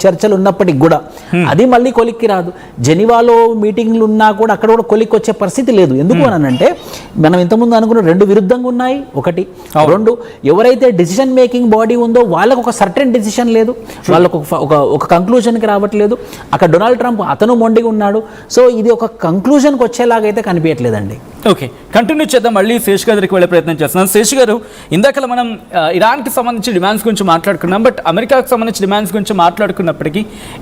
చర్చలు ఉన్నప్పటికి కూడా అది మళ్ళీ కొలిక్కి రాదు. జెనీవాలో మీటింగ్లు ఉన్నా కూడా అక్కడ కూడా కొలిక్కి వచ్చే పరిస్థితి లేదు. ఎందుకు అనంటే మనం ఇంతకుముందు అనుకున్న రెండు విరుద్ధంగా ఉన్నాయి. ఒకటి, రెండు, ఎవరైతే డిసిషన్ మేకింగ్ బాడీ ఉందో వాళ్ళకు ఒక సర్టెన్ డిసిషన్ లేదు, వాళ్ళకు ఒక కంక్లూజన్కి రావట్లేదు. అక్కడ డొనాల్డ్ ట్రంప్ అతను మొండిగా ఉన్నాడు. సో ఇది ఒక కంక్లూజన్కి వచ్చేలాగైతే కనిపించట్లేదండి. ఓకే, కంటిన్యూ చేద్దాం. మళ్ళీ శేష్ గారి దగ్గరికి వెళ్ళే ప్రయత్నం చేస్తున్నాం. శేష్ గారు, ఇందాక మనం ఇరాన్కి సంబంధించి డిమాండ్స్ గురించి మాట్లాడుకున్నాం. బట్ అమెరికాకు సంబంధించి డిమాండ్స్ గురించి మాట్లాడుకున్నప్పటికీ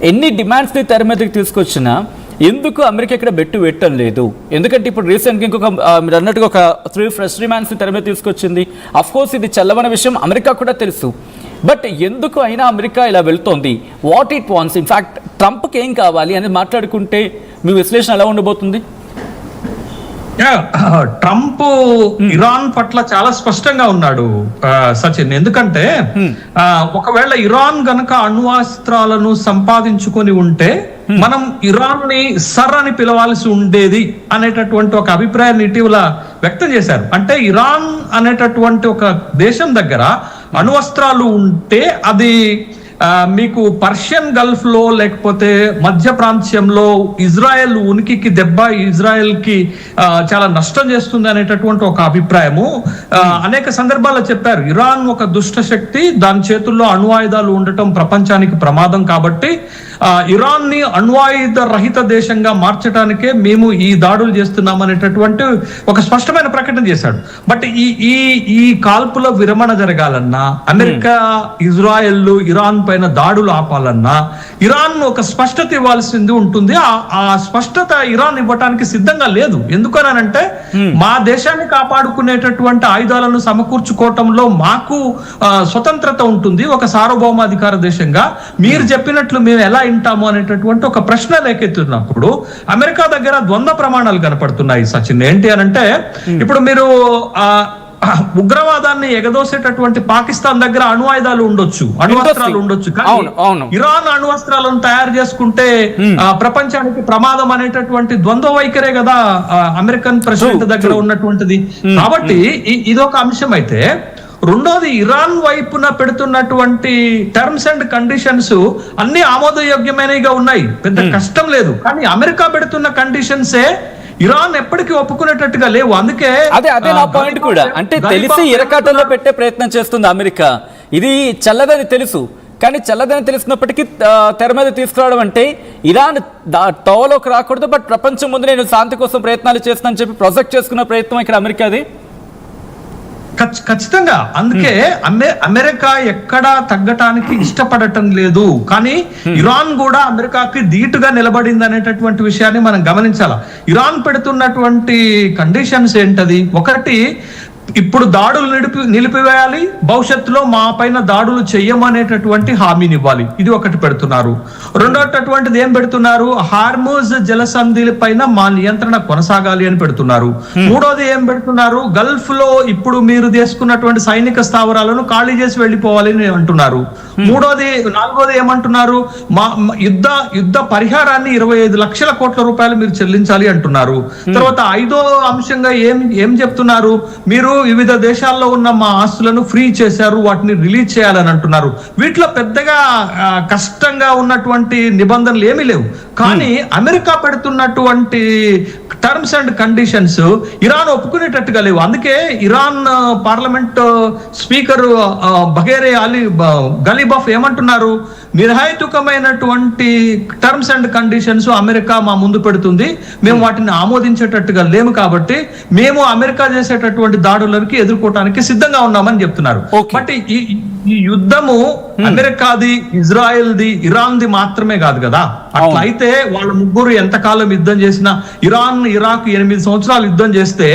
ఎన్ని డిమాండ్స్ని తెర మీదకి తీసుకొచ్చినా ఎందుకు అమెరికా ఇక్కడ బెట్టు పెట్టడం లేదు? ఎందుకంటే ఇప్పుడు రీసెంట్గా ఇంకొక మీరు అన్నట్టుగా ఒక 3 ఫ్రెష్ డిమాండ్స్ని తెర మీద తీసుకొచ్చింది. అఫ్కోర్స్ ఇది చల్లవన విషయం, అమెరికా కూడా తెలుసు. బట్ ఎందుకు అయినా అమెరికా ఇలా వెళ్తోంది? వాట్ ఇట్ వాంట్స్, ఇన్ఫ్యాక్ట్ ట్రంప్కి ఏం కావాలి అనేది మాట్లాడుకుంటే మీ విశ్లేషణ ఎలా ఉండబోతుంది? ట్రంప్ ఇరాన్ పట్ల చాలా స్పష్టంగా ఉన్నాడు సచిన్. ఎందుకంటే ఒకవేళ ఇరాన్ గనక అణ్వాస్త్రాలను సంపాదించుకొని ఉంటే మనం ఇరాన్ ని సర్ అని పిలవాల్సి ఉండేది అనేటటువంటి ఒక అభిప్రాయాన్ని ఇటీవల వ్యక్తం చేశారు. అంటే ఇరాన్ అనేటటువంటి ఒక దేశం దగ్గర అణ్వస్త్రాలు ఉంటే అది మీకు పర్షియన్ గల్ఫ్ లో లేకపోతే మధ్య ప్రాంత్యంలో ఇజ్రాయెల్ ఉనికికి దెబ్బ, ఇజ్రాయెల్ కి చాలా నష్టం చేస్తుంది అనేటటువంటి ఒక అభిప్రాయము అనేక సందర్భాల్లో చెప్పారు. ఇరాన్ ఒక దుష్ట శక్తి, దాని చేతుల్లో అణ్వాయుధాలు ఉండటం ప్రపంచానికి ప్రమాదం. కాబట్టి ఇరాన్ ని అణ్వాయుధ రహిత దేశంగా మార్చడానికే మేము ఈ దాడులు చేస్తున్నాం అనేటటువంటి ఒక స్పష్టమైన ప్రకటన చేశాడు. బట్ ఈ కాల్పుల విరమణ జరగాలన్నా, అమెరికా ఇజ్రాయెల్ ఇరాన్ పైన దాడులు ఆపాలన్నా ఇరాన్ ఒక స్పష్టత ఇవ్వాల్సింది ఉంటుంది. ఆ స్పష్టత ఇరాన్ ఇవ్వటానికి సిద్ధంగా లేదు. ఎందుకనంటే మా దేశాన్ని కాపాడుకునేటటువంటి ఆయుధాలను సమకూర్చుకోవటంలో మాకు స్వతంత్రత ఉంటుంది ఒక సార్వభౌమాధికార దేశంగా. మీరు చెప్పినట్లు మేము ఎలా వింటాము అనేటటువంటి ఒక ప్రశ్న లేకెత్తున్నప్పుడు అమెరికా దగ్గర ద్వంద్వ ప్రమాణాలు కనపడుతున్నాయి సచిన్. ఏంటి అనంటే ఇప్పుడు మీరు ఉగ్రవాదాన్ని ఎగదోసేటటువంటి పాకిస్తాన్ దగ్గర అణ్వాయుధాలు ఉండొచ్చు, అణ్వస్త్రాలు ఉండొచ్చు, కానీ ఇరాన్ అణ్వస్త్రాలను తయారు చేసుకుంటే ప్రపంచానికి ప్రమాదం అనేటటువంటి ద్వంద్వ వైఖరే కదా అమెరికన్ ప్రెసిడెంట్ దగ్గర ఉన్నటువంటిది. కాబట్టి ఇదొక అంశం అయితే, రెండోది ఇరాన్ వైపున పెడుతున్నటువంటి టర్మ్స్ అండ్ కండిషన్స్ అన్ని ఆమోదయోగ్యమైనవిగా ఉన్నాయి, పెద్ద కష్టం లేదు. కానీ అమెరికా పెడుతున్న కండిషన్సే ఇరాన్ ఎప్పటికీ ఒప్పుకునేటట్టుగా లేవు. అందుకే అదే నా పాయింట్ కూడా. అంటే తెలిసి ఇరకాటంలో పెట్టే ప్రయత్నం చేస్తుంది అమెరికా. ఇది చల్లదని తెలుసు, కానీ చల్లదని తెలిసినప్పటికీ తెర మీద తీసుకురావడం అంటే ఇరాన్ తోవలోకి రాకూడదు, బట్ ప్రపంచం ముందు నేను శాంతి కోసం ప్రయత్నాలు చేస్తానని చెప్పి ప్రొజెక్ట్ చేసుకున్న ప్రయత్నం ఇక్కడ అమెరికాది. ఖచ్చితంగా. అందుకే అమెరికా ఎక్కడా తగ్గటానికి ఇష్టపడటం లేదు. కానీ ఇరాన్ కూడా అమెరికాకి ధీటుగా నిలబడింది అనేటటువంటి విషయాన్ని మనం గమనించాలి. ఇరాన్ పెడుతున్నటువంటి కండిషన్స్ ఏంటది? ఒకటి, ఇప్పుడు దాడులు నిలిపివేయాలి, భవిష్యత్తులో మా పైన దాడులు చెయ్యమనేటటువంటి హామీని ఇవ్వాలి. ఇది ఒకటి పెడుతున్నారు. రెండోటటువంటిది ఏం పెడుతున్నారు? హార్మూజ్ జలసంధి పైన మా నియంత్రణ కొనసాగాలి అని పెడుతున్నారు. మూడోది ఏం పెడుతున్నారు? గల్ఫ్ లో ఇప్పుడు మీరు తీసుకున్నటువంటి సైనిక స్థావరాలను ఖాళీ చేసి వెళ్ళిపోవాలి అని అంటున్నారు. నాలుగోది ఏమంటున్నారు? మా యుద్ధ పరిహారాన్ని 25 లక్షల కోట్ల రూపాయలు మీరు చెల్లించాలి అంటున్నారు. తర్వాత ఐదో అంశంగా ఏం చెప్తున్నారు? మీరు వివిధ దేశాల్లో ఉన్న మా ఆస్తులను ఫ్రీ చేశారు, వాటిని రిలీజ్ చేయాలని అంటున్నారు. వీటిలో పెద్దగా కష్టంగా ఉన్నటువంటి నిబంధనలు ఏమీ లేవు. కానీ అమెరికా పెడుతున్నటువంటి టర్మ్స్ అండ్ కండిషన్స్ ఇరాన్ ఒప్పుకునేటట్టుగా లేవు. అందుకే ఇరాన్ పార్లమెంట్ స్పీకర్ బఘేరే గలీబఫ్ ఏమంటున్నారు? నిర్హాయతుకమైనటువంటి టర్మ్స్ అండ్ కండిషన్స్ అమెరికా మా ముందు పెడుతుంది, మేము వాటిని ఆమోదించేటట్టుగా లేము, కాబట్టి మేము అమెరికా చేసేటటువంటి దాడులకి ఎదుర్కోవటానికి సిద్ధంగా ఉన్నామని చెప్తున్నారు. బట్ ఈ యుద్ధము అమెరికాది, ఇజ్రాయెల్ది, ఇరాన్ది మాత్రమే కాదు కదా. అట్లా అయితే వాళ్ళ ముగ్గురు ఎంతకాలం యుద్ధం చేసినా, ఇరాక్ 8 సంవత్సరాలు యుద్ధం చేస్తే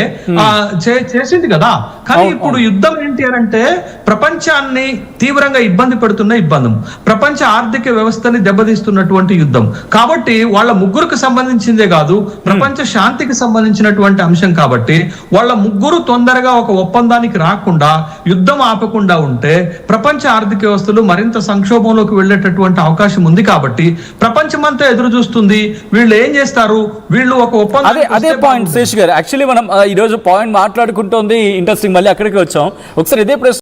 చేసింది కదా. కానీ ఇప్పుడు యుద్ధం ఏంటి అంటే ప్రపంచాన్ని తీవ్రంగా ఇబ్బంది పెడుతున్న ఇబ్బంది, ప్రపంచ ఆర్థిక వ్యవస్థని దెబ్బతీస్తున్నటువంటి యుద్ధం. కాబట్టి వాళ్ళ ముగ్గురికి సంబంధించిందే కాదు, ప్రపంచ శాంతికి సంబంధించినటువంటి అంశం. కాబట్టి వాళ్ళ ముగ్గురు తొందరగా ఒక ఒప్పందానికి రాకుండా, యుద్ధం ఆపకుండా ఉంటే ప్రపంచ ఆర్థిక వ్యవస్థలు మరింత సంక్షోభంలోకి వెళ్ళేటటువంటి అవకాశం ఉంది. కాబట్టి ప్రపంచమంతా ఎదురు చూస్తుంది, వీళ్ళు ఏం చేస్తారు, వీళ్ళు ఒక ఒప్పందం. అదే పాయింట్ శేష్ గారు. యాక్చువల్లీ మనం ఈ రోజు పాయింట్ మాట్లాడుకుంటోంది ఇంట్రెస్టింగ్, మళ్ళీ అక్కడికి వచ్చాం. ఒకసారి ఇదే ప్రశ్న